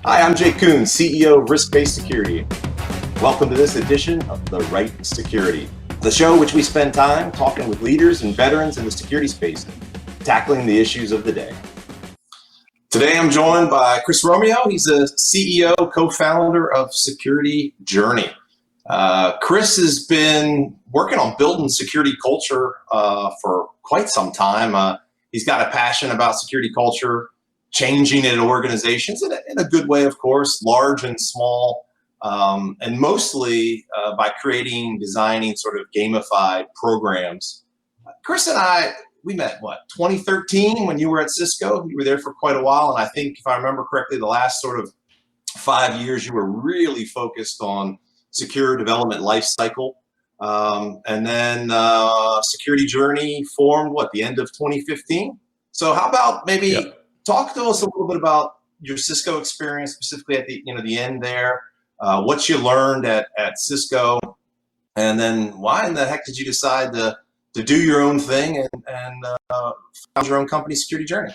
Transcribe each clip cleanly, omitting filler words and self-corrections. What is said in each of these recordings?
Hi, I'm Jake Kouns, CEO of Risk-Based Security. Welcome to this edition of The Right Security, the show which we spend time talking with leaders and veterans in the security space, tackling the issues of the day. Today I'm joined by Chris Romeo. He's a CEO, co-founder of Security Journey. Chris has been working on building security culture for quite some time. He's got a passion about security culture, changing it in organizations in a good way, of course, large and small, and mostly by designing sort of gamified programs. Chris and I, we met, 2013 when you were at Cisco? You were there for quite a while, and I think, if I remember correctly, the last sort of 5 years you were really focused on secure development lifecycle. And then Security Journey formed, the end of 2015? So how about maybe talk to us a little bit about your Cisco experience, specifically at the end there, what you learned at Cisco, and then why in the heck did you decide to do your own thing and found your own company, Security Journey?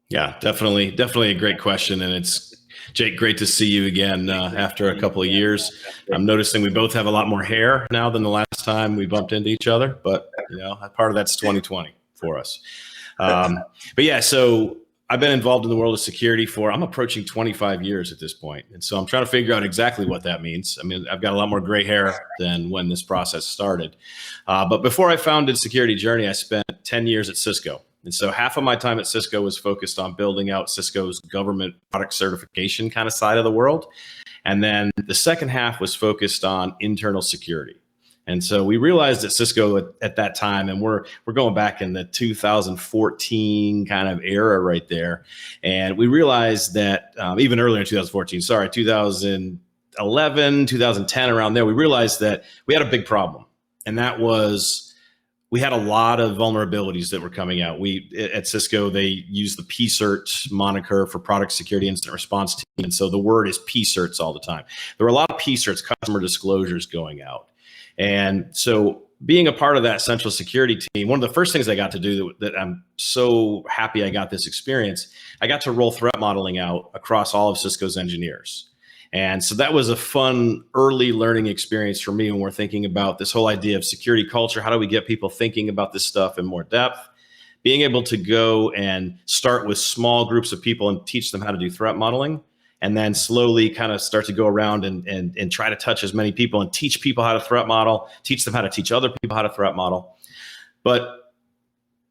Yeah, definitely a great question. And it's, Jake, great to see you again after a couple of years. I'm noticing we both have a lot more hair now than the last time we bumped into each other, but part of that's 2020 for us. But yeah, so I've been involved in the world of security I'm approaching 25 years at this point. And so I'm trying to figure out exactly what that means. I mean, I've got a lot more gray hair than when this process started. But before I founded Security Journey, I spent 10 years at Cisco. And so half of my time at Cisco was focused on building out Cisco's government product certification kind of side of the world. And then the second half was focused on internal security. And so we realized at Cisco at that time, and we're going back in the 2014 kind of era right there. And we realized that even earlier in 2011, 2010, around there, we realized that we had a big problem. And that was, we had a lot of vulnerabilities that were coming out. At Cisco, they use the PCERT moniker for Product Security Incident Response Team. And so the word is PCERTs all the time. There were a lot of PCERTs, customer disclosures, going out. And so being a part of that central security team, one of the first things I got to do that I'm so happy I got this experience, I got to roll threat modeling out across all of Cisco's engineers. And so that was a fun early learning experience for me when we're thinking about this whole idea of security culture. How do we get people thinking about this stuff in more depth? Being able to go and start with small groups of people and teach them how to do threat modeling, and then slowly kind of start to go around and try to touch as many people and teach people how to threat model, teach them how to teach other people how to threat model. But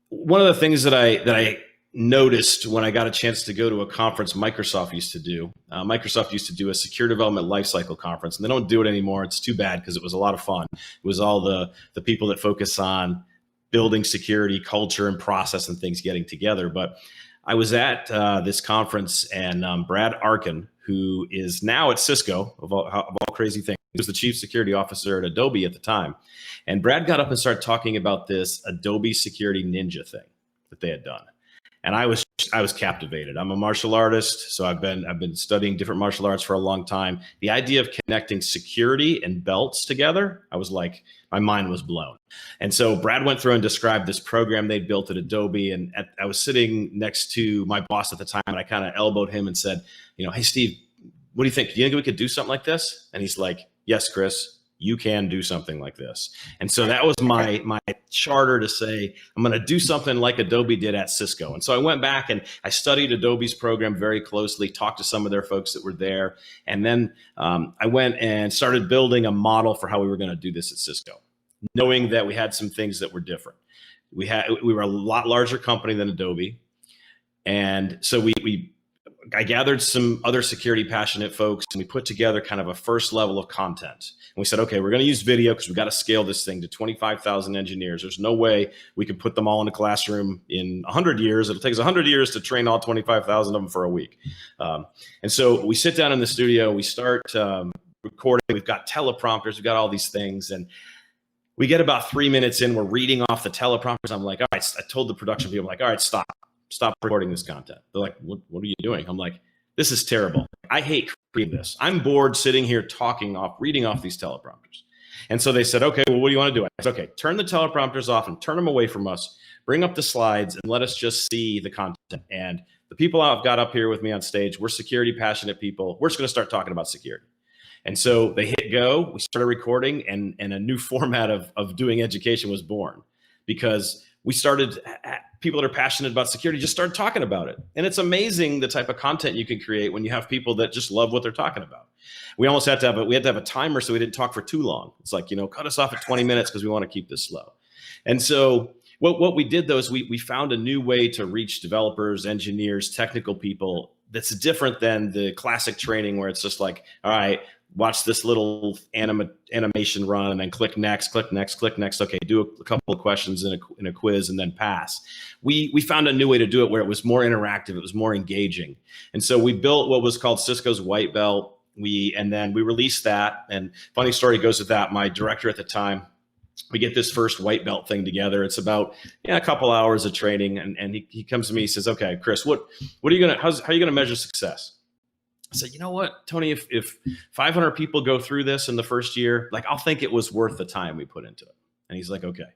one of the things that I noticed when I got a chance to go to a conference Microsoft used to do, a secure development lifecycle conference, and they don't do it anymore. It's too bad, because it was a lot of fun. It was all the people that focus on building security culture and process and things getting together. But I was at this conference, and Brad Arkin, who is now at Cisco, of all crazy things, he was the chief security officer at Adobe at the time. And Brad got up and started talking about this Adobe Security Ninja thing that they had done. And I was captivated. I'm a martial artist, so I've been studying different martial arts for a long time. The idea of connecting security and belts together, I was like, my mind was blown. And so Brad went through and described this program they built at Adobe. And I was sitting next to my boss at the time, and I kind of elbowed him and said, hey, Steve, what do you think? Do you think we could do something like this? And he's like, yes, Chris, you can do something like this. And so that was my charter to say, I'm going to do something like Adobe did at Cisco. And so I went back and I studied Adobe's program very closely, talked to some of their folks that were there. And then I went and started building a model for how we were going to do this at Cisco, knowing that we had some things that were different. We were a lot larger company than Adobe. And so I gathered some other security passionate folks, and we put together kind of a first level of content. And we said, okay, we're going to use video because we've got to scale this thing to 25,000 engineers. There's no way we can put them all in a classroom in 100 years. It'll take us 100 years to train all 25,000 of them for a week. And so we sit down in the studio, we start recording. We've got teleprompters, we've got all these things. And we get about 3 minutes in, we're reading off the teleprompters. I'm like, all right, I told the production people, I'm like, all right, stop recording this content. They're like, what are you doing? I'm like, this is terrible. I hate creating this. I'm bored sitting here reading off these teleprompters. And so they said, okay, well, what do you want to do? I said, okay, turn the teleprompters off and turn them away from us, bring up the slides, and let us just see the content. And the people I've got up here with me on stage, we're security passionate people. We're just going to start talking about security. And so they hit go, we started recording, and a new format of doing education was born, because we started, people that are passionate about security just started talking about it. And it's amazing the type of content you can create when you have people that just love what they're talking about. We almost had to have a timer so we didn't talk for too long. It's like, cut us off at 20 minutes because we want to keep this slow. And so what we did though is we found a new way to reach developers, engineers, technical people that's different than the classic training where it's just like, all right, watch this little animation run and then click next, click next, click next. Okay, do a couple of questions in a quiz and then pass. We found a new way to do it where it was more interactive, it was more engaging. And so we built what was called Cisco's White Belt. And then we released that. And funny story goes with that. My director at the time, we get this first white belt thing together. It's about a couple hours of training. And he comes to me, he says, okay, Chris, how are you going to measure success? I said, you know what, Tony, if 500 people go through this in the first year, I'll think it was worth the time we put into it. And he's like, okay.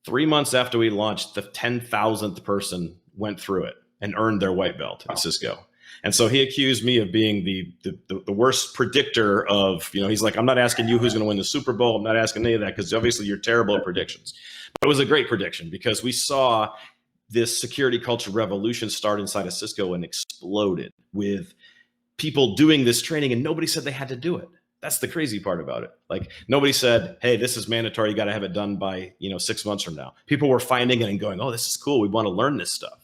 3 months after we launched, the 10,000th person went through it and earned their white belt at Cisco. And so he accused me of being the worst predictor of, he's like, I'm not asking you who's going to win the Super Bowl. I'm not asking any of that because obviously you're terrible at predictions. But it was a great prediction because we saw this security culture revolution start inside of Cisco and exploded with people doing this training, and nobody said they had to do it. That's the crazy part about it. Nobody said, hey, this is mandatory. You got to have it done by, 6 months from now. People were finding it and going, oh, this is cool. We want to learn this stuff.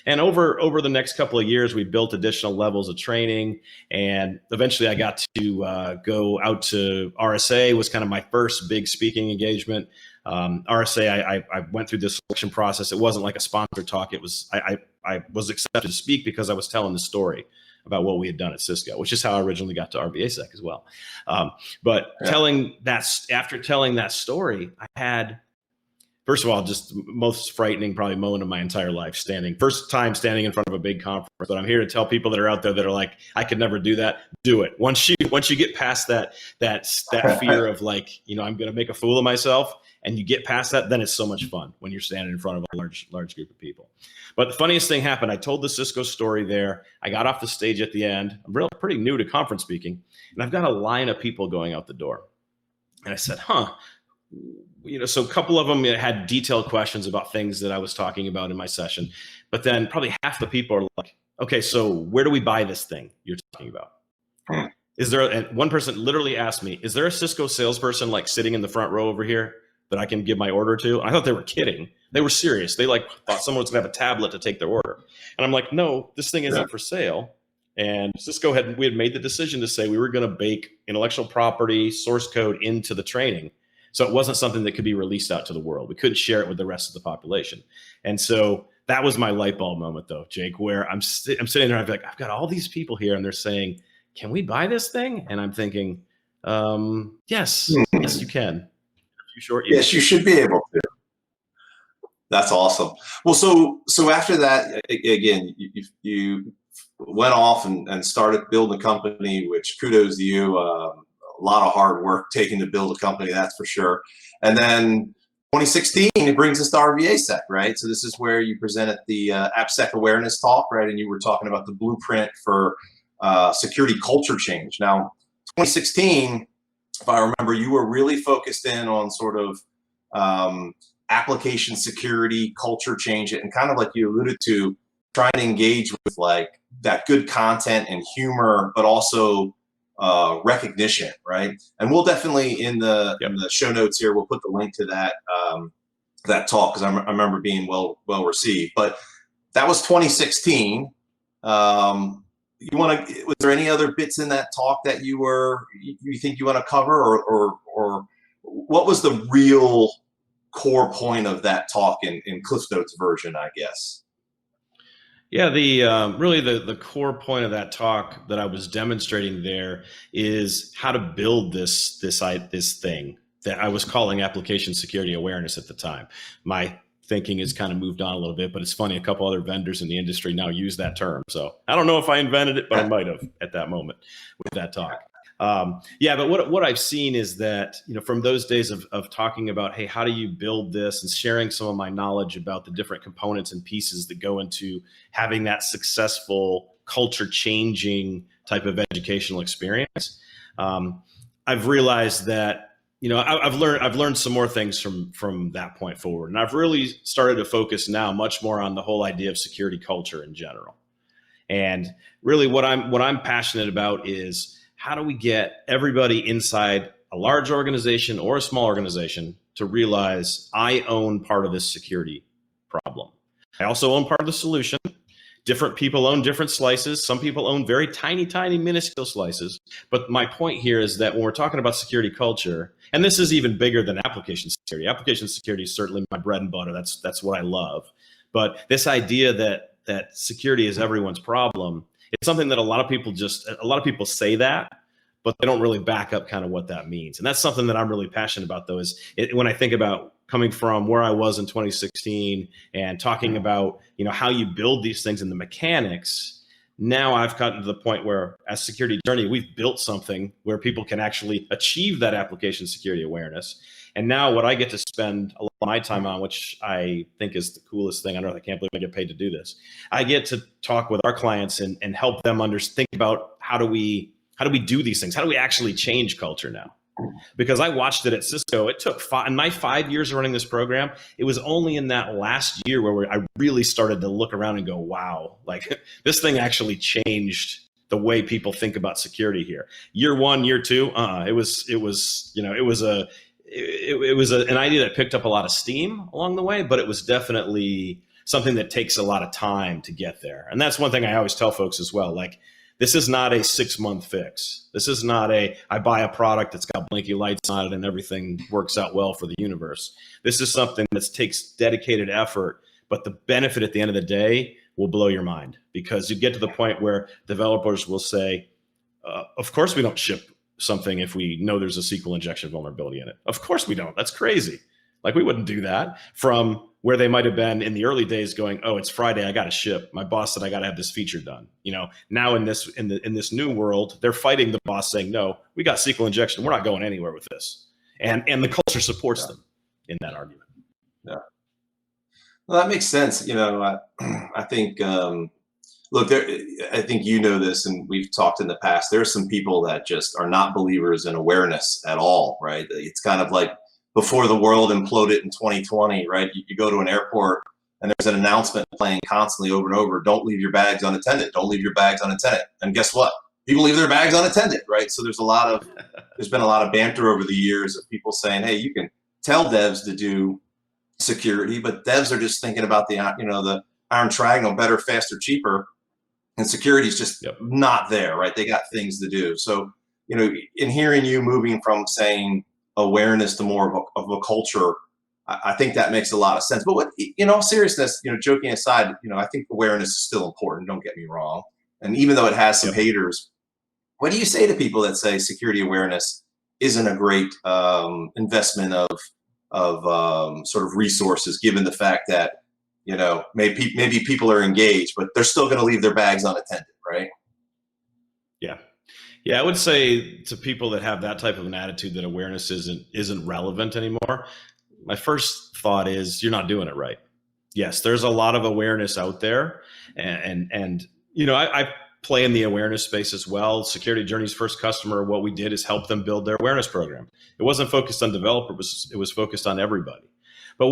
And over the next couple of years, we built additional levels of training. And eventually I got to go out to RSA, was kind of my first big speaking engagement. RSA, I went through this selection process. It wasn't like a sponsored talk. It was, I was accepted to speak because I was telling the story about what we had done at Cisco, which is how I originally got to AppSec as well. After telling that story, I had, first of all, just most frightening probably moment of my entire life, first time standing in front of a big conference. But I'm here to tell people that are out there that are like, I could never do that. Do it. Once you get past that fear of I'm going to make a fool of myself, and you get past that, then it's so much fun when you're standing in front of a large group of people. But the funniest thing happened. I told the Cisco story there. I got off the stage at the end. I'm pretty new to conference speaking, and I've got a line of people going out the door. And I said, so a couple of them had detailed questions about things that I was talking about in my session. But then probably half the people are like, okay, so where do we buy this thing you're talking about? Is there, and one person literally asked me, is there a Cisco salesperson sitting in the front row over here that I can give my order to? And I thought they were kidding. They were serious. They thought someone was gonna have a tablet to take their order. And I'm like, no, this thing isn't for sale. And Cisco we had made the decision to say we were gonna bake intellectual property, source code into the training. So it wasn't something that could be released out to the world. We couldn't share it with the rest of the population. And so that was my light bulb moment though, Jake, where I'm sitting there, I've got all these people here and they're saying, can we buy this thing? And I'm thinking, yes, you can. Yes, you should be able to. That's awesome. Well, so after that, again, you went off and started building a company, which kudos to you. A lot of hard work taken to build a company, that's for sure. And then 2016, it brings us to RVASec, right? So this is where you presented the AppSec Awareness talk, right? And you were talking about the blueprint for security culture change. Now, 2016, if I remember, you were really focused in on sort of application security, culture change, and kind of like you alluded to, trying to engage with that good content and humor, but also recognition, right? And we'll definitely in the show notes here, we'll put the link to that talk because I remember being well received. But that was 2016. Was there any other bits in that talk that you think you want to cover, or what was the real core point of that talk in Cliff Notes version, I guess? Yeah, the core point of that talk that I was demonstrating there is how to build this thing that I was calling application security awareness at the time. My thinking has kind of moved on a little bit, but it's funny, a couple other vendors in the industry now use that term. So I don't know if I invented it, but I might have at that moment with that talk. Yeah, but what I've seen is that, from those days of talking about, hey, how do you build this, and sharing some of my knowledge about the different components and pieces that go into having that successful culture changing type of educational experience. I've realized that, I've learned some more things from that point forward, and I've really started to focus now much more on the whole idea of security culture in general. And really what I'm passionate about is, how do we get everybody inside a large organization or a small organization to realize I own part of this security problem. I also own part of the solution. Different people own different slices. Some people own very tiny, tiny, minuscule slices. But my point here is that when we're talking about security culture, and this is even bigger than application security. Application security is certainly my bread and butter. That's what I love. But this idea that security is everyone's problem, it's something that a lot of people say that, but they don't really back up kind of what that means. And that's something that I'm really passionate about, though, is when I think about coming from where I was in 2016 and talking about, how you build these things and the mechanics. Now I've gotten to the point where, as Security Journey, we've built something where people can actually achieve that application security awareness. And now what I get to spend a lot of my time on, which I think is the coolest thing on earth, I can't believe I get paid to do this. I get to talk with our clients and help them think about how do we do these things? How do we actually change culture now? Because I watched it at Cisco. It took in my 5 years of running this program, it was only in that last year where I really started to look around and go, wow, like this thing actually changed the way people think about security here. Year one, year two, it was an idea that picked up a lot of steam along the way, but it was definitely something that takes a lot of time to get there. And that's one thing I always tell folks as well. Like, this is not a 6-month fix. This is not I buy a product that's got blinky lights on it and everything works out well for the universe. This is something that takes dedicated effort, but the benefit at the end of the day will blow your mind, because you get to the point where developers will say, of course we don't ship something if we know there's a SQL injection vulnerability in it. Of course we don't. That's crazy. Like, we wouldn't do that. From where they might have been in the early days going, oh, it's Friday, I got to ship. My boss said I got to have this feature done. Now in this new world, they're fighting the boss, saying, no, we got SQL injection. We're not going anywhere with this. And the culture supports them in that argument. Yeah. Well, that makes sense. I think, look, I think this, and we've talked in the past. There are some people that just are not believers in awareness at all, right? It's kind of like before the world imploded in 2020, right? You go to an airport and there's an announcement playing constantly over and over: don't leave your bags unattended, don't leave your bags unattended. And guess what? People leave their bags unattended, right? So there's been a lot of banter over the years of people saying, hey, you can tell devs to do security, but devs are just thinking about the iron triangle: better, faster, cheaper. And security is just not there, right? They got things to do. So, in hearing you moving from saying awareness to more of a culture, I think that makes a lot of sense. But in all seriousness, joking aside, I think awareness is still important. Don't get me wrong. And even though it has some haters, what do you say to people that say security awareness isn't a great investment of sort of resources, given the fact that maybe people are engaged, but they're still going to leave their bags unattended, right? Yeah, I would say to people that have that type of an attitude that awareness isn't relevant anymore, my first thought is you're not doing it right. Yes, there's a lot of awareness out there, and I play in the awareness space as well. Security Journey's first customer, what we did is help them build their awareness program. It wasn't focused on developers; it was focused on everybody. But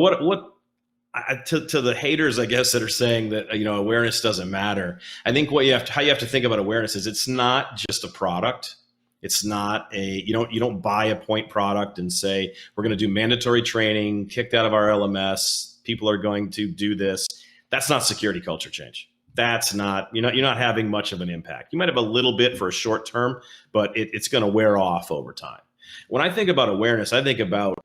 to the haters, I guess, that are saying that awareness doesn't matter, I think how you have to think about awareness is it's not just a product. It's not you don't buy a point product and say we're going to do mandatory training, kicked out of our LMS. People are going to do this. That's not security culture change. That's not you're not having much of an impact. You might have a little bit for a short term, but it's going to wear off over time. When I think about awareness, I think about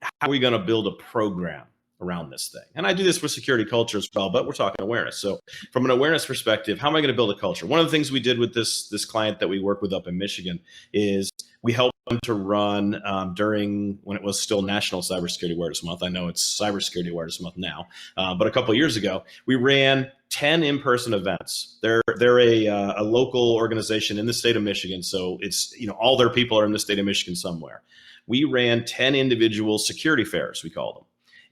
how are we going to build a program around this thing. And I do this with security culture as well, but we're talking awareness. So from an awareness perspective, how am I going to build a culture? One of the things we did with this client that we work with up in Michigan is we helped them to run during when it was still National Cybersecurity Awareness Month. I know it's Cybersecurity Awareness Month now, but a couple of years ago, we ran 10 in-person events. They're a local organization in the state of Michigan. So it's, all their people are in the state of Michigan somewhere. We ran 10 individual security fairs, we call them.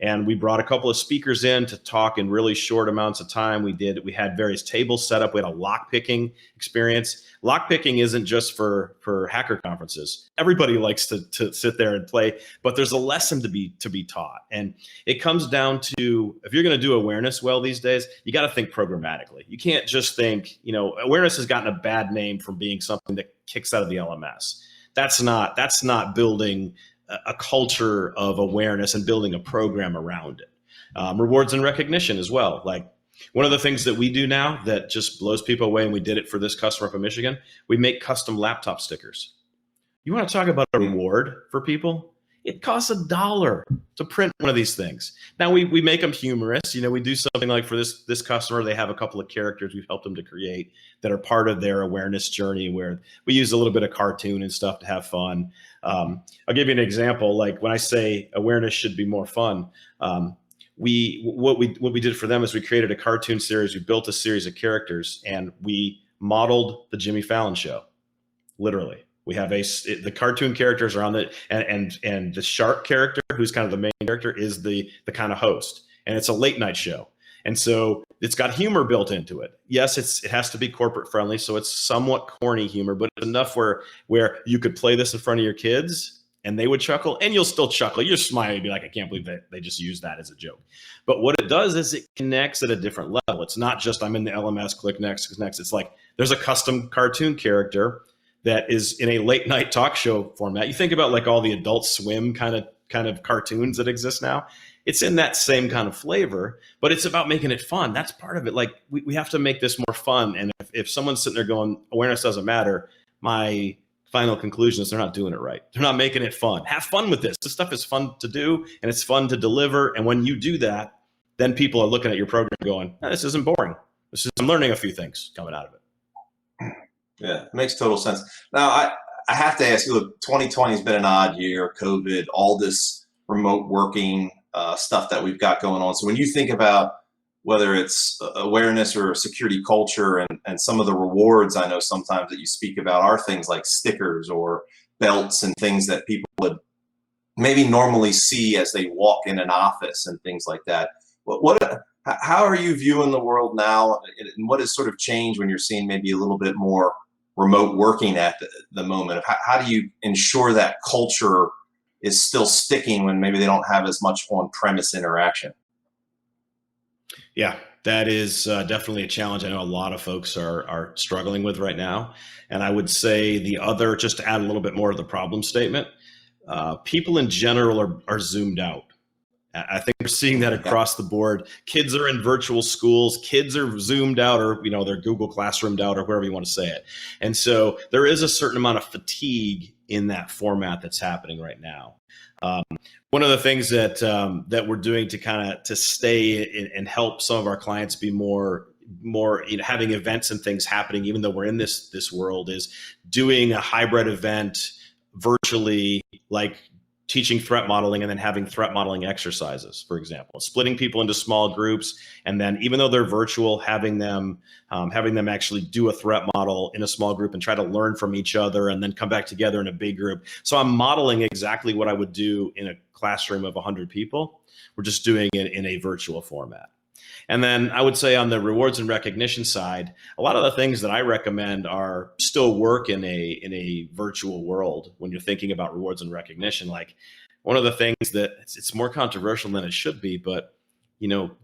And we brought a couple of speakers in to talk in really short amounts of time. We had various tables set up. We had a lock picking experience. Lock picking isn't just for hacker conferences. Everybody likes to sit there and play, but there's a lesson to be taught. And it comes down to, if you're going to do awareness well these days, you got to think programmatically. You can't just think, awareness has gotten a bad name from being something that kicks out of the LMS. That's not building a culture of awareness and building a program around it. Rewards and recognition as well. Like, one of the things that we do now that just blows people away, and we did it for this customer from Michigan, we make custom laptop stickers. You want to talk about a reward for people? It costs $1 to print one of these things. Now we make them humorous. We do something like, for this customer, they have a couple of characters we've helped them to create that are part of their awareness journey, where we use a little bit of cartoon and stuff to have fun. I'll give you an example. Like, when I say awareness should be more fun, what we did for them is we created a cartoon series. We built a series of characters, and we modeled the Jimmy Fallon show, literally. We have the cartoon characters are on the, and the shark character, who's kind of the main character, is the kind of host, and it's a late night show. And so it's got humor built into it. Yes, it has to be corporate friendly, so it's somewhat corny humor, but it's enough where you could play this in front of your kids and they would chuckle, and you'll still chuckle. You're smiling, be like, I can't believe that they just used that as a joke. But what it does is it connects at a different level. It's not just, I'm in the LMS, click next. It's like, there's a custom cartoon character that is in a late night talk show format. You think about like all the Adult Swim kind of cartoons that exist now. It's in that same kind of flavor, but it's about making it fun. That's part of it. Like, we have to make this more fun. And if someone's sitting there going, awareness doesn't matter, my final conclusion is they're not doing it right. They're not making it fun. Have fun with this. This stuff is fun to do, and it's fun to deliver. And when you do that, then people are looking at your program going, this isn't boring. I'm learning a few things coming out of it. Yeah, it makes total sense. Now, I have to ask you, look, 2020 has been an odd year, COVID, all this remote working stuff that we've got going on. So when you think about whether it's awareness or security culture, and some of the rewards I know sometimes that you speak about are things like stickers or belts and things that people would maybe normally see as they walk in an office and things like that. How are you viewing the world now, and what has sort of changed when you're seeing maybe a little bit more remote working at the moment? How do you ensure that culture is still sticking when maybe they don't have as much on-premise interaction? Yeah, that is definitely a challenge I know a lot of folks are struggling with right now. And I would say just to add a little bit more of the problem statement, people in general are zoomed out. I think we're seeing that across the board. Kids are in virtual schools. Kids are zoomed out, or they're Google Classroomed out, or wherever you want to say it. And so there is a certain amount of fatigue in that format that's happening right now. One of the things that we're doing to stay and help some of our clients be more having events and things happening, even though we're in this world, is doing a hybrid event virtually, like teaching threat modeling and then having threat modeling exercises, for example, splitting people into small groups. And then even though they're virtual, having them actually do a threat model in a small group and try to learn from each other and then come back together in a big group. So I'm modeling exactly what I would do in a classroom of 100 people. We're just doing it in a virtual format. And then I would say on the rewards and recognition side, a lot of the things that I recommend are still work in a virtual world when you're thinking about rewards and recognition. Like, one of the things that it's more controversial than it should be, but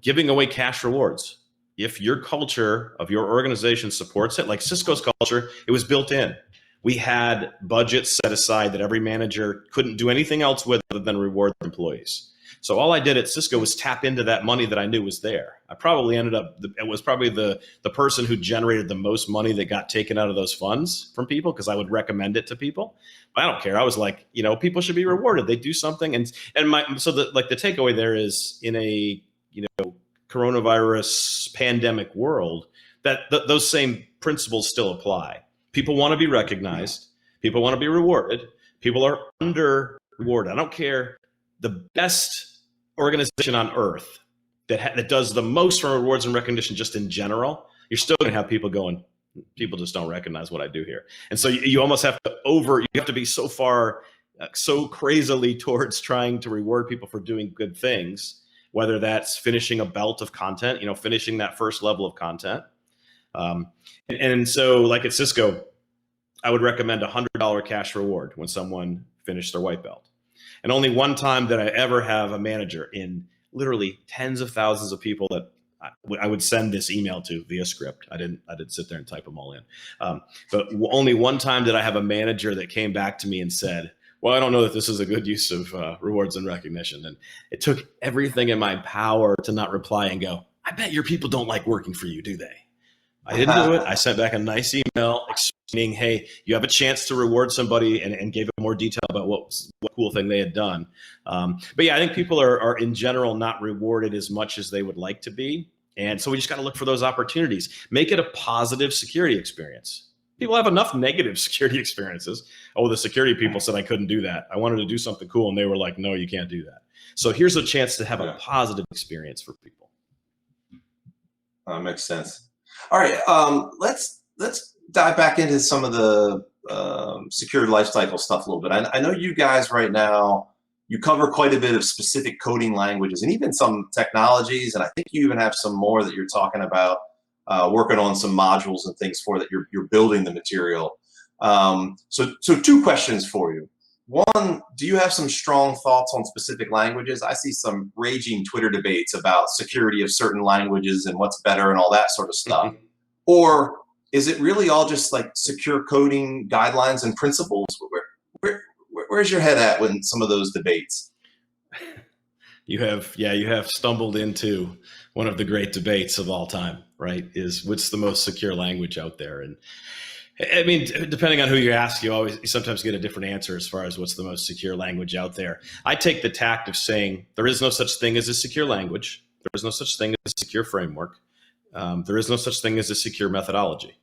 giving away cash rewards. If your culture of your organization supports it, like Cisco's culture, it was built in. We had budgets set aside that every manager couldn't do anything else with other than reward their employees. So all I did at Cisco was tap into that money that I knew was there. I probably it was probably the person who generated the most money that got taken out of those funds from people, because I would recommend it to people. But I don't care. I was like, people should be rewarded. They do something. And the takeaway there is, in a, coronavirus pandemic world, that those same principles still apply. People want to be recognized. People want to be rewarded. People are under rewarded. I don't care. The best organization on earth that does the most from rewards and recognition just in general, you're still going to have people going, people just don't recognize what I do here. And so you almost have to you have to be so far, so crazily towards trying to reward people for doing good things, whether that's finishing a belt of content, finishing that first level of content. And so like at Cisco, I would recommend $100 cash reward when someone finished their white belt. And only one time did I ever have a manager in literally tens of thousands of people that I would send this email to via script. I didn't sit there and type them all in. But only one time did I have a manager that came back to me and said, well, I don't know that this is a good use of rewards and recognition. And it took everything in my power to not reply and go, I bet your people don't like working for you, do they? I didn't do it. I sent back a nice email explaining, hey, you have a chance to reward somebody, and gave it more detail about what cool thing they had done. But yeah, I think people are in general not rewarded as much as they would like to be. And so we just got to look for those opportunities. Make it a positive security experience. People have enough negative security experiences. Oh, the security people said I couldn't do that. I wanted to do something cool, and they were like, no, you can't do that. So here's a chance to have a positive experience for people. Makes sense. All right, let's dive back into some of the secured lifecycle stuff a little bit. I know you guys right now, you cover quite a bit of specific coding languages and even some technologies, and I think you even have some more that you're talking about, working on some modules and things for that you're building the material. So two questions for you. One, do you have some strong thoughts on specific languages? I see some raging Twitter debates about security of certain languages and what's better and all that sort of stuff. Or is it really all just like secure coding guidelines and principles? Where's your head at with some of those debates? You have stumbled into one of the great debates of all time, right? Is what's the most secure language out there? And I mean, depending on who you ask, you sometimes get a different answer as far as what's the most secure language out there. I take the tact of saying there is no such thing as a secure language. There is no such thing as a secure framework. There is no such thing as a secure methodology.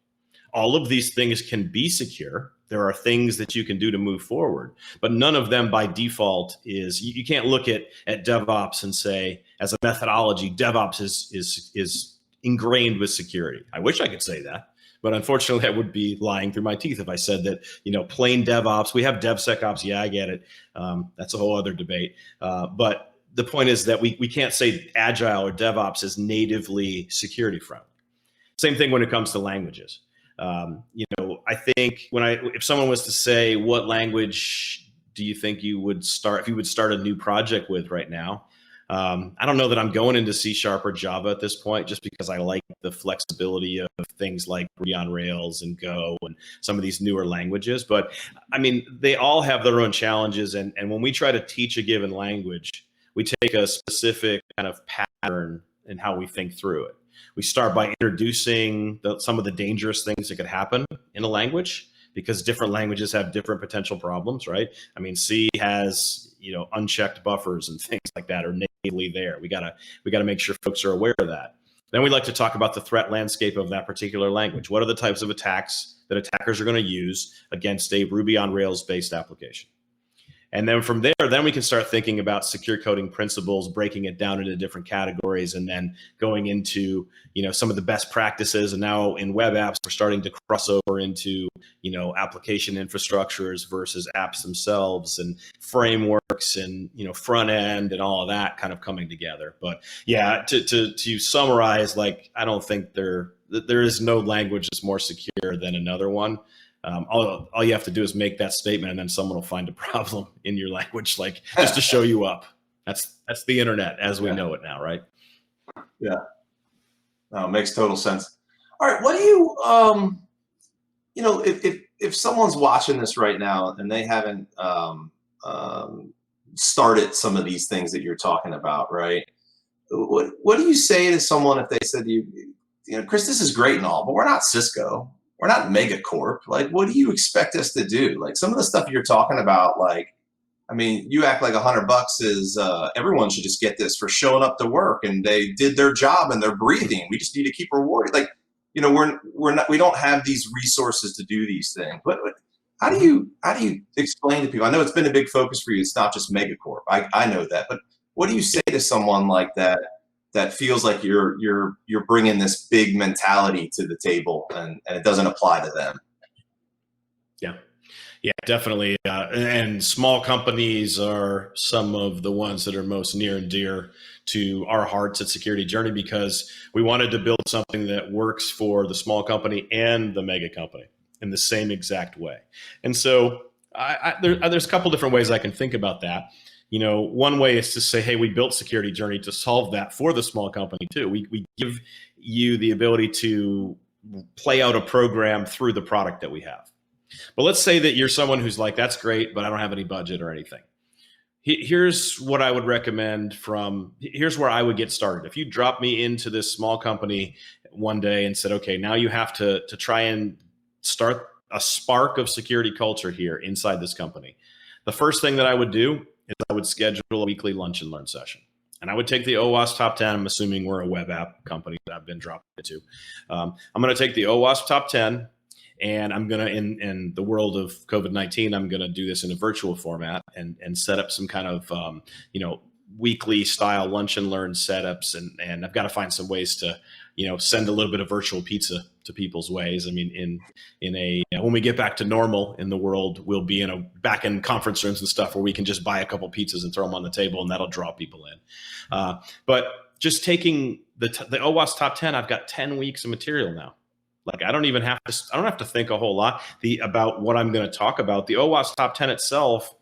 All of these things can be secure. There are things that you can do to move forward, but none of them by default is, you can't look at DevOps and say, as a methodology, DevOps is ingrained with security. I wish I could say that. But unfortunately, I would be lying through my teeth if I said that, plain DevOps, we have DevSecOps. Yeah, I get it. That's a whole other debate. But the point is that we can't say Agile or DevOps is natively security friendly. Same thing when it comes to languages. I think if someone was to say, what language do you think you would start, if you would start a new project with right now? I don't know that I'm going into C# or Java at this point, just because I like the flexibility of things like Ruby on Rails and Go and some of these newer languages. But I mean, they all have their own challenges. And when we try to teach a given language, we take a specific kind of pattern in how we think through it. We start by introducing some of the dangerous things that could happen in a language, because different languages have different potential problems, right? I mean, C has, unchecked buffers and things like that are natively there. We gotta make sure folks are aware of that. Then we like to talk about the threat landscape of that particular language. What are the types of attacks that attackers are going to use against a Ruby on Rails based application? And then from there, then we can start thinking about secure coding principles, breaking it down into different categories, and then going into, some of the best practices. And now in web apps, we're starting to cross over into, application infrastructures versus apps themselves, and frameworks, and, front end, and all of that kind of coming together. But yeah, to summarize, like, I don't think there is no language that's more secure than another one. All you have to do is make that statement, and then someone will find a problem in your language, like, just to show you up. That's the internet as we know it now, right? Yeah. No, it makes total sense. All right, what do you, if someone's watching this right now and they haven't started some of these things that you're talking about, right? What do you say to someone if they said to you, Chris, this is great and all, but we're not Cisco. We're not Megacorp. Like, what do you expect us to do? Like, some of the stuff you're talking about, like, I mean, you act like $100 is everyone should just get this for showing up to work and they did their job and they're breathing. We just need to keep rewarding. Like, we don't have these resources to do these things. How do you explain to people? I know it's been a big focus for you. It's not just Megacorp. I know that, but what do you say to someone like that that feels like you're bringing this big mentality to the table, and it doesn't apply to them. Yeah. Yeah, definitely. And small companies are some of the ones that are most near and dear to our hearts at Security Journey, because we wanted to build something that works for the small company and the mega company in the same exact way. And so there's a couple different ways I can think about that. One way is to say, hey, we built Security Journey to solve that for the small company too. We give you the ability to play out a program through the product that we have. But let's say that you're someone who's like, that's great, but I don't have any budget or anything. Here's what I would recommend here's where I would get started. If you drop me into this small company one day and said, okay, now you have to try and start a spark of security culture here inside this company. The first thing that I would do is I would schedule a weekly lunch and learn session. And I would take the OWASP top 10. I'm assuming we're a web app company that I've been dropped into. I'm going to take the OWASP top 10. And I'm going to, in the world of COVID-19, I'm going to do this in a virtual format and set up some kind of, weekly style lunch and learn setups. And I've got to find some ways to, send a little bit of virtual pizza to people's ways. I mean, when we get back to normal in the world, we'll be back in conference rooms and stuff where we can just buy a couple pizzas and throw them on the table, and that'll draw people in. But just taking the OWASP top 10, I've got 10 weeks of material now. Like I don't have to think a whole lot about what I'm going to talk about. The OWASP top 10 itself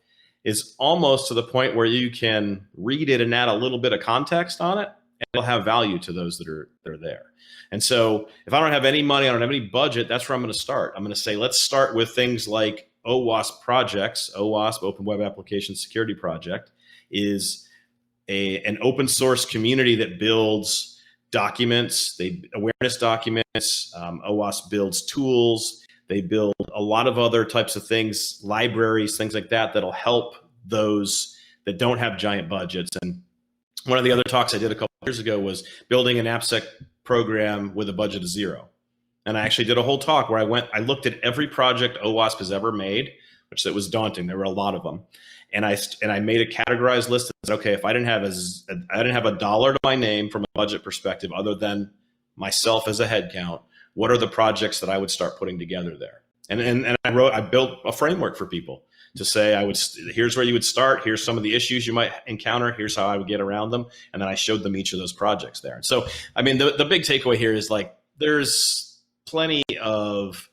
is almost to the point where you can read it and add a little bit of context on it, and it'll have value to those that are there. And so if I don't have any money, I don't have any budget, that's where I'm going to start. I'm going to say, let's start with things like OWASP projects. OWASP, Open Web Application Security Project, is an open source community that builds documents, awareness documents. OWASP builds tools. They build a lot of other types of things, libraries, things like that, that'll help those that don't have giant budgets. And one of the other talks I did a couple of years ago was building an AppSec program with a budget of zero. And I actually did a whole talk where I looked at every project OWASP has ever made, which that was daunting. There were a lot of them. And I made a categorized list that said, okay, if I didn't have a dollar to my name from a budget perspective, other than myself as a head count, what are the projects that I would start putting together there? And I built a framework for people to say, here's where you would start. Here's some of the issues you might encounter. Here's how I would get around them. And then I showed them each of those projects there. And so, I mean, the big takeaway here is like, there's plenty of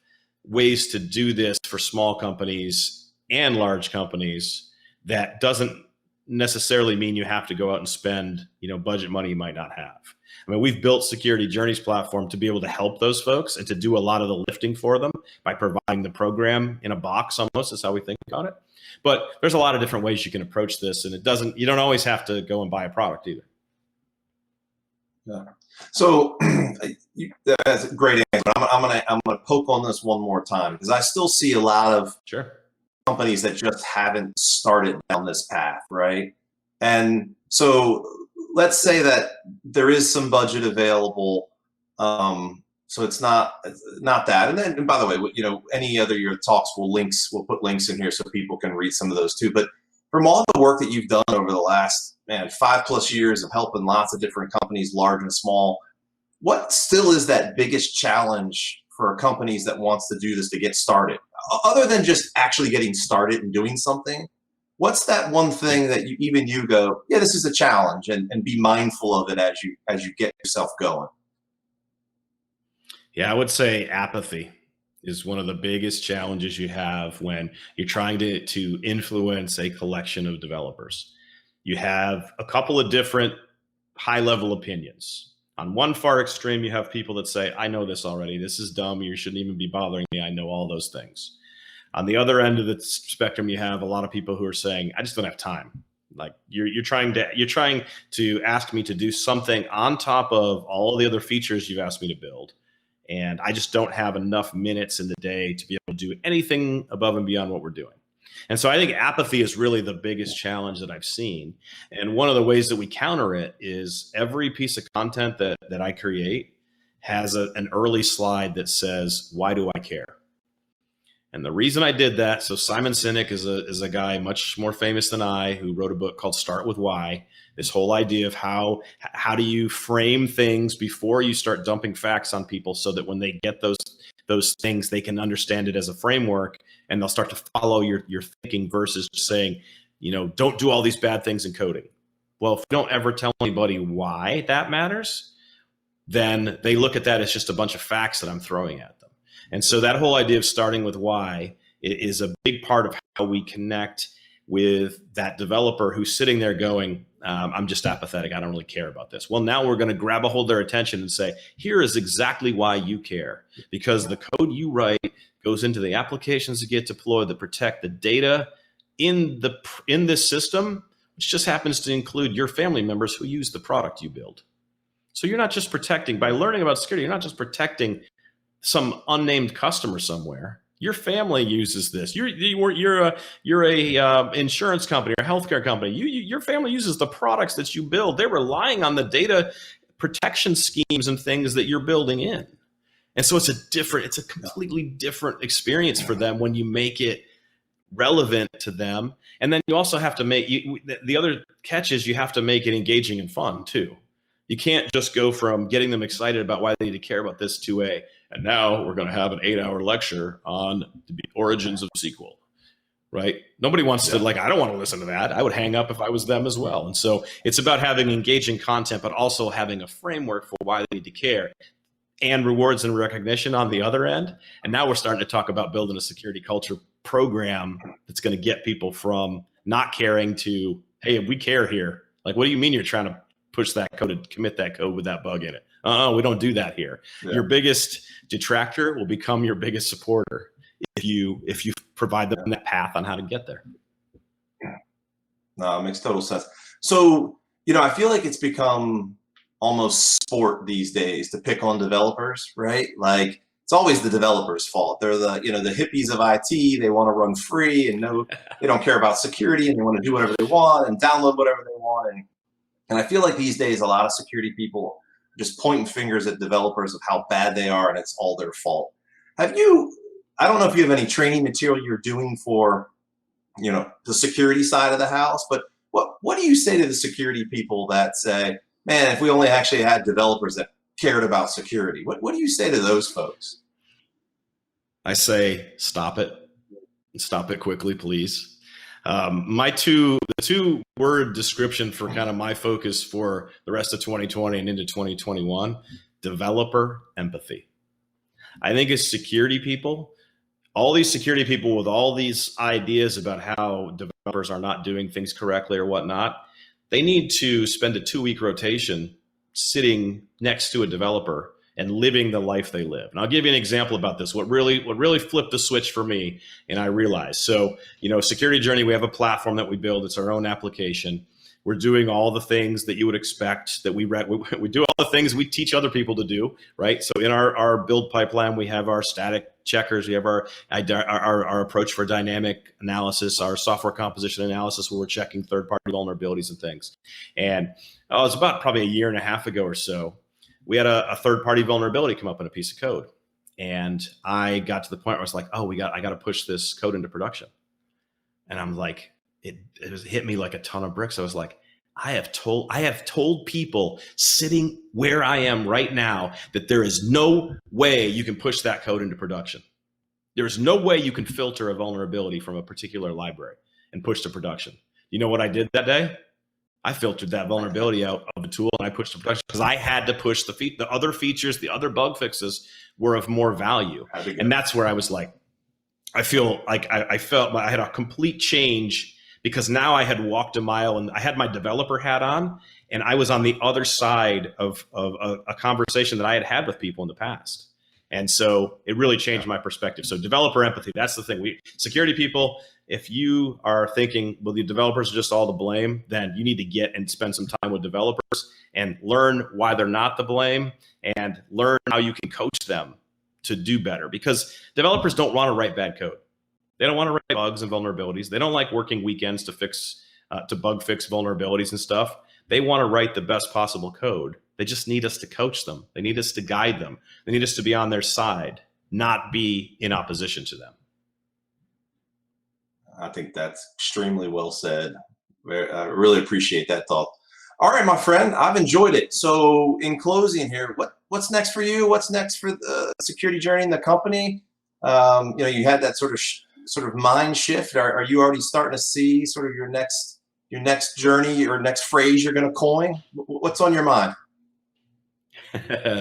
ways to do this for small companies and large companies. That doesn't necessarily mean you have to go out and spend, budget money you might not have. I mean, we've built Security Journey's platform to be able to help those folks and to do a lot of the lifting for them by providing the program in a box almost is how we think about it. But there's a lot of different ways you can approach this, and you don't always have to go and buy a product either. Yeah. So that's a great answer. I'm gonna poke on this one more time, because I still see a lot of companies that just haven't started down this path, right? And so let's say that there is some budget available, so it's not that. And then, and by the way, any other your talks we'll put links in here so people can read some of those too. But from all the work that you've done over the last 5+ years of helping lots of different companies, large and small, what still is that biggest challenge for companies that wants to do this to get started? Other than just actually getting started and doing something, what's that one thing that you go, yeah, this is a challenge, and be mindful of it as you get yourself going? Yeah, I would say apathy is one of the biggest challenges you have when you're trying to influence a collection of developers. You have a couple of different high-level opinions. On one far extreme, you have people that say, I know this already. This is dumb. You shouldn't even be bothering me. I know all those things. On the other end of the spectrum, you have a lot of people who are saying, I just don't have time. Like you're trying to ask me to do something on top of all the other features you've asked me to build. And I just don't have enough minutes in the day to be able to do anything above and beyond what we're doing. And so I think apathy is really the biggest challenge that I've seen. And one of the ways that we counter it is every piece of content that I create has an early slide that says, why do I care? And the reason I did that, so Simon Sinek is a guy much more famous than I, who wrote a book called Start With Why, This whole idea of how do you frame things before you start dumping facts on people, so that when they get those things, they can understand it as a framework, and they'll start to follow your thinking, versus just saying, don't do all these bad things in coding. Well, if you don't ever tell anybody why that matters, then they look at that as just a bunch of facts that I'm throwing at them. And so that whole idea of starting with why is a big part of how we connect with that developer who's sitting there going, I'm just apathetic. I don't really care about this. Well, now we're going to grab a hold of their attention and say, here is exactly why you care. Because the code you write goes into the applications that get deployed that protect the data in this system, which just happens to include your family members who use the product you build. So you're not just protecting, by learning about security, you're not just protecting some unnamed customer somewhere. Your family uses this. You're a insurance company or a healthcare company. Your family uses the products that you build. They're relying on the data protection schemes and things that you're building in. And so it's a completely different experience for them when you make it relevant to them. And then you also have to make the other catch is you have to make it engaging and fun too. You can't just go from getting them excited about why they need to care about this to and now we're going to have an 8-hour lecture on the origins of SQL, right? Nobody wants to, I don't want to listen to that. I would hang up if I was them as well. And so it's about having engaging content, but also having a framework for why they need to care, and rewards and recognition on the other end. And now we're starting to talk about building a security culture program that's going to get people from not caring to, hey, we care here. Like, what do you mean you're trying to push that code and commit that code with that bug in it? We don't do that here. Yeah. Your biggest detractor will become your biggest supporter if you provide them that path on how to get there. No, it makes total sense. So, I feel like it's become almost sport these days to pick on developers, right? Like, it's always the developers' fault. They're the hippies of IT. They want to run free and they don't care about security, and they want to do whatever they want and download whatever they want. And I feel like these days a lot of security people are just pointing fingers at developers of how bad they are, and it's all their fault. I don't know if you have any training material you're doing for, the security side of the house, but what do you say to the security people that say, man, if we only actually had developers that cared about security? What do you say to those folks? I say, stop it. Stop it quickly, please. The 2-word description for kind of my focus for the rest of 2020 and into 2021, developer empathy. I think as security people, all these security people with all these ideas about how developers are not doing things correctly or whatnot, they need to spend a 2-week rotation sitting next to a developer and living the life they live. And I'll give you an example about this. What really flipped the switch for me, and I realized. So, Security Journey, we have a platform that we build. It's our own application. We're doing all the things that you would expect that we do all the things we teach other people to do, right? So in our build pipeline, we have our static checkers, we have our approach for dynamic analysis, our software composition analysis, where we're checking third-party vulnerabilities and things. And it was about probably a year and a half ago or so, we had a third-party vulnerability come up in a piece of code. And I got to the point where I was like, I got to push this code into production. And I'm like, it hit me like a ton of bricks. I was like, I have told people sitting where I am right now that there is no way you can push that code into production. There is no way you can filter a vulnerability from a particular library and push to production. You know what I did that day? I filtered that vulnerability out of the tool and I pushed to production because I had to push the other features, the other bug fixes were of more value. And that's where I was like, I felt I had a complete change, because now I had walked a mile and I had my developer hat on, and I was on the other side of a conversation that I had with people in the past. And so it really changed my perspective. So developer empathy, that's the thing. Security people, if you are thinking, well, the developers are just all to blame, then you need to get and spend some time with developers and learn why they're not to blame and learn how you can coach them to do better, because developers don't want to write bad code. They don't want to write bugs and vulnerabilities. They don't like working weekends to bug fix vulnerabilities and stuff. They want to write the best possible code. They just need us to coach them. They need us to guide them. They need us to be on their side, not be in opposition to them. I think that's extremely well said. I really appreciate that thought. All right, my friend, I've enjoyed it. So in closing here, what's next for you? What's next for the security journey in the company? You had that sort of mind shift. Are you already starting to see sort of your next journey or next phrase you're going to coin? What's on your mind?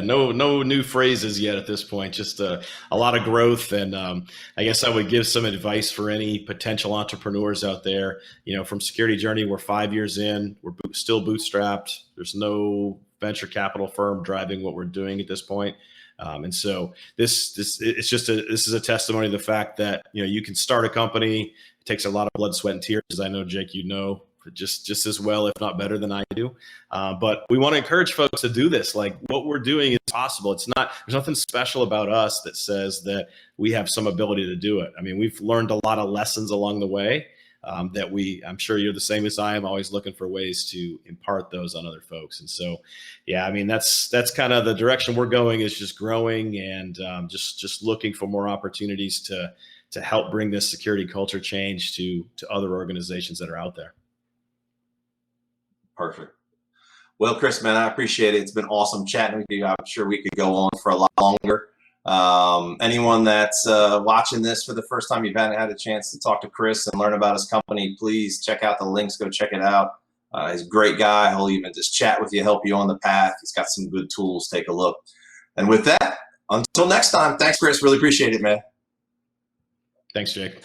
No new phrases yet at this point. Just a lot of growth, and I guess I would give some advice for any potential entrepreneurs out there. From Security Journey, we're 5 years in. We're still bootstrapped. There's no venture capital firm driving what we're doing at this point. And so this is a testimony to the fact that you can start a company. It takes a lot of blood, sweat, and tears, as I know, Jake, just as well, if not better than I do. But we want to encourage folks to do this. Like, what we're doing is possible. There's nothing special about us that says that we have some ability to do it. I mean, we've learned a lot of lessons along the way I'm sure you're the same as I am, always looking for ways to impart those on other folks. And so, yeah, I mean, that's kind of the direction we're going, is just growing and just looking for more opportunities to help bring this security culture change to other organizations that are out there. Perfect. Well, Chris, man, I appreciate it. It's been awesome chatting with you. I'm sure we could go on for a lot longer. Anyone that's watching this for the first time, you've had a chance to talk to Chris and learn about his company, please check out the links. Go check it out. He's a great guy. He'll even just chat with you, help you on the path. He's got some good tools. Take a look. And with that, until next time, thanks, Chris. Really appreciate it, man. Thanks, Jake.